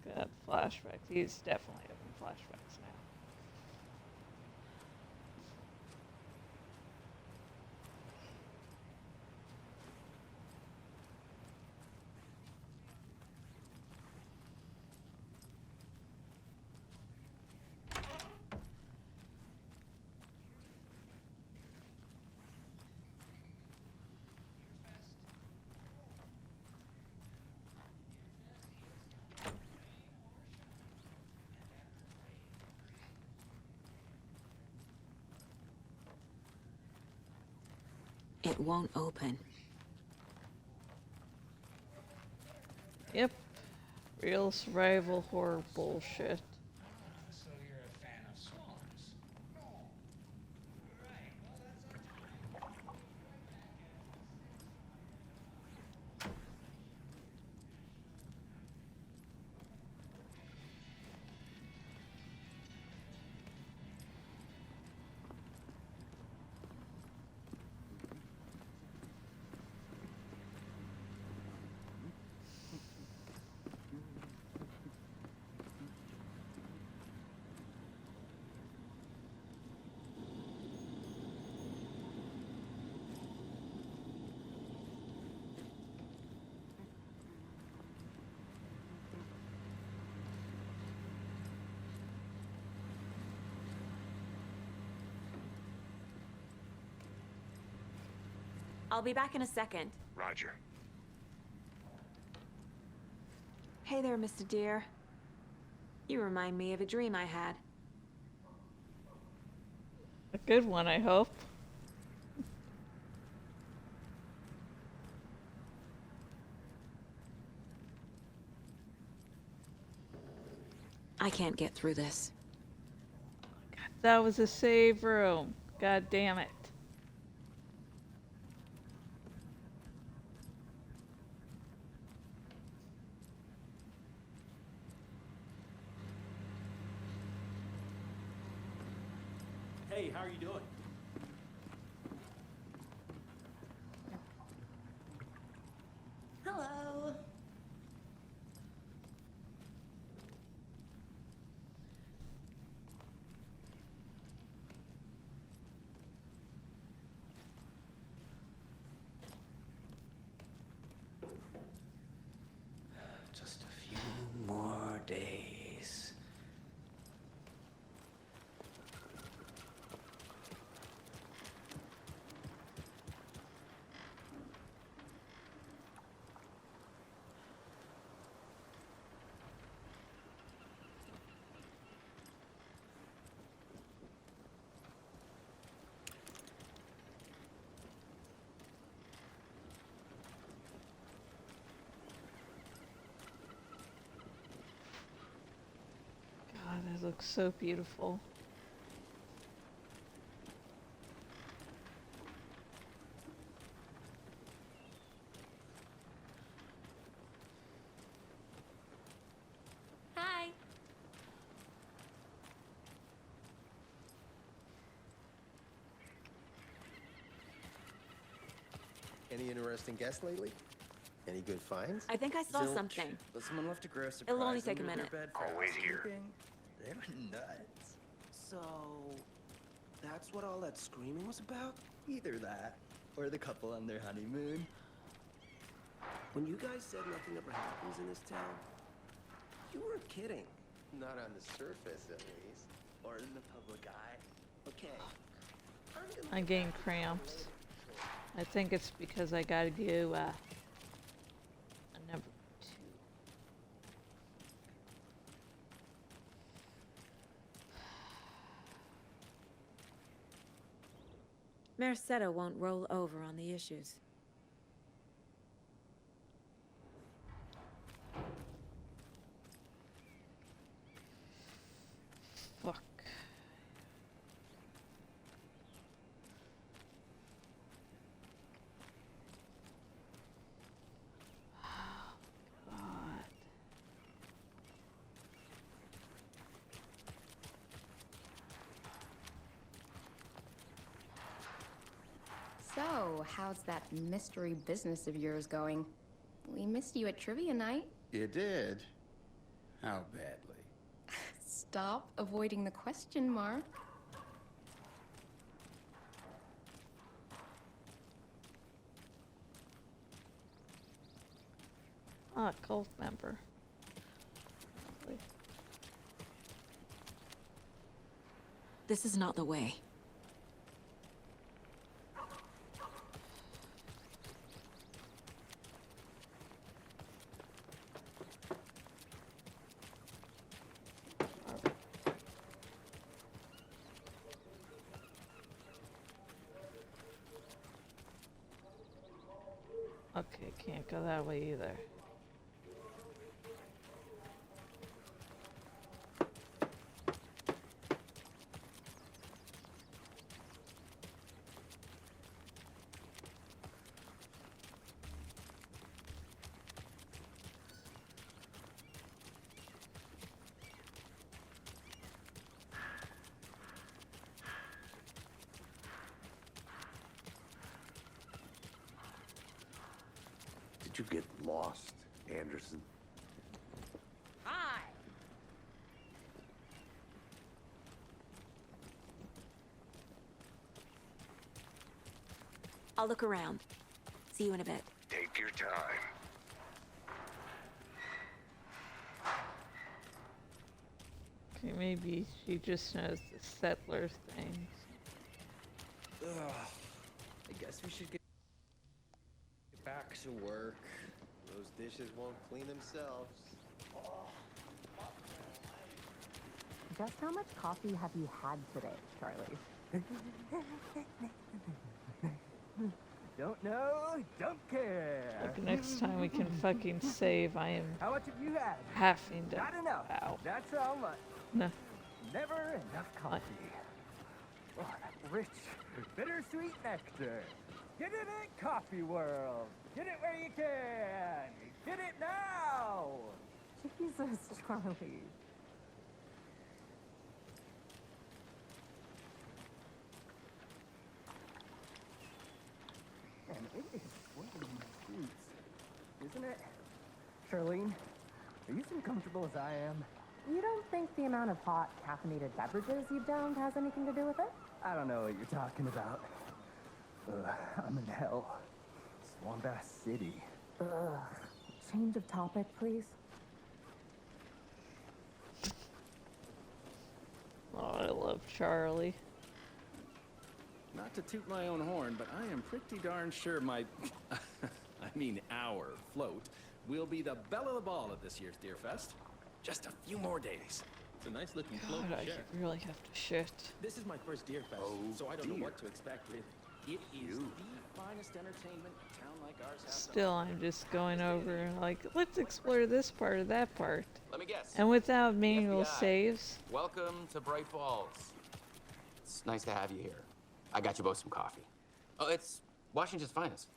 Got flashbacks. He's definitely having flashbacks now. It won't open. Yep. Real survival horror bullshit. So you're a fan of swans? Right, well, that's I'll be back in a second. Roger. Hey there, Mr. Deer. You remind me of a dream I had. A good one, I hope. I can't get through this. That was a save room. God damn it. Hey, how are you doing? Hello. Just a few more days. God, that looks so beautiful. Hi. Any interesting guests lately? Any good finds? I think I saw Zilch. something. But someone left a gross surprise It'll only take a under their minute. bed for I'll wait here. housekeeping. They were nuts. So, that's what all that screaming was about? Either that, or the couple on their honeymoon. When you guys said nothing ever happens in this town, you weren't kidding. Not on the surface, at least. Or in the public eye. Okay. I'm getting cramps. I think it's because I gotta do a number 2. Merceda won't roll over on the issues. Fuck. God. So, how's that mystery business of yours going? We missed you at trivia night. You did? How badly? Stop avoiding the question, Mark. Ah, cult member. This is not the way. Okay, can't go that way either. Did you get lost, Anderson? Hi. I'll look around. See you in a bit. Take your time. Okay, maybe she just knows the settler things. Ugh. I guess we should get back to work. Those dishes won't clean themselves. Just how much coffee have you had today, Charlie? Don't know, don't care. Like next time we can fucking save, I am How much have you had? having to. Not enough. Ow. That's how much. No. Never enough coffee. Oh, that rich, bittersweet nectar. Get it in Coffee World. Get it where you can. Get it now. Jesus, Charlie. And it is one of these suits, isn't it? Charlene, are you as comfortable as I am? You don't think the amount of hot, caffeinated beverages you've downed has anything to do with it? I don't know what you're talking about. I'm in hell. Swamp Ass City. Ugh. Change of topic, please. Oh, I love Charlie. Not to toot my own horn, but I am pretty darn sure my, our float will be the belle of the ball at this year's Deerfest. Just a few more days. It's a nice looking float God, to I share. really have to shit. This is my first Deerfest, so I don't know what to expect really. It is the finest entertainment a town like ours has. Still, I'm just going over, like, let's explore this part or that part. Let me guess. And without manual FBI. saves. Welcome to Bright Falls. It's nice to have you here. I got you both some coffee. Oh, it's Washington's finest.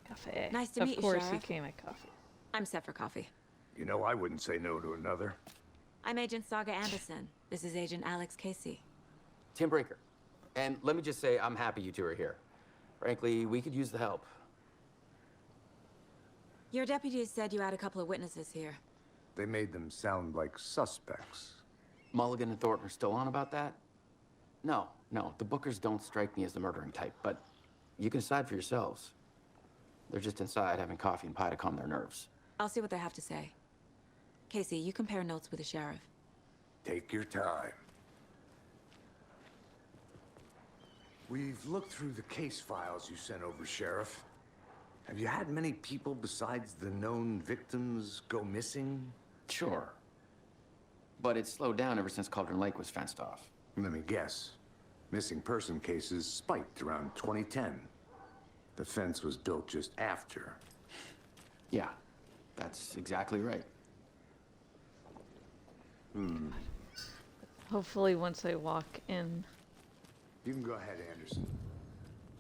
Cafe. Nice to of meet you, course, he Sheriff. came at coffee. I'm set for coffee. You know, I wouldn't say no to another. I'm Agent Saga Anderson. This is Agent Alex Casey. Tim Brinker. And let me just say, I'm happy you two are here. Frankly, we could use the help. Your deputies said you had a couple of witnesses here. They made them sound like suspects. Mulligan and Thornton are still on about that? No, the Bookers don't strike me as the murdering type, but you can decide for yourselves. They're just inside having coffee and pie to calm their nerves. I'll see what they have to say. Casey, you compare notes with the sheriff. Take your time. We've looked through the case files you sent over, Sheriff. Have you had many people besides the known victims go missing? Sure. But it's slowed down ever since Cauldron Lake was fenced off. Let me guess. Missing person cases spiked around 2010. The fence was built just after. Yeah, that's exactly right. Hopefully, once I walk in. You can go ahead, Anderson.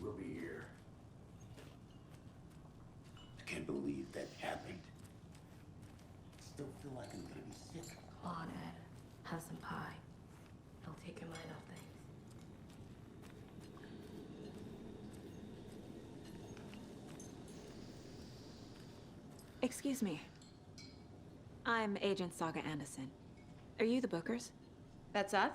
We'll be here. I can't believe that happened. Still feel like I'm gonna be sick. Come on, Ed. Have some pie. It'll take your mind off things. Excuse me. I'm Agent Saga Anderson. Are you the Bookers? That's us?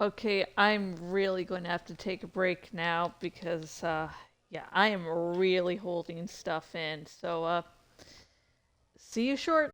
Okay, I'm really going to have to take a break now because, yeah, I am really holding stuff in. So, see you short.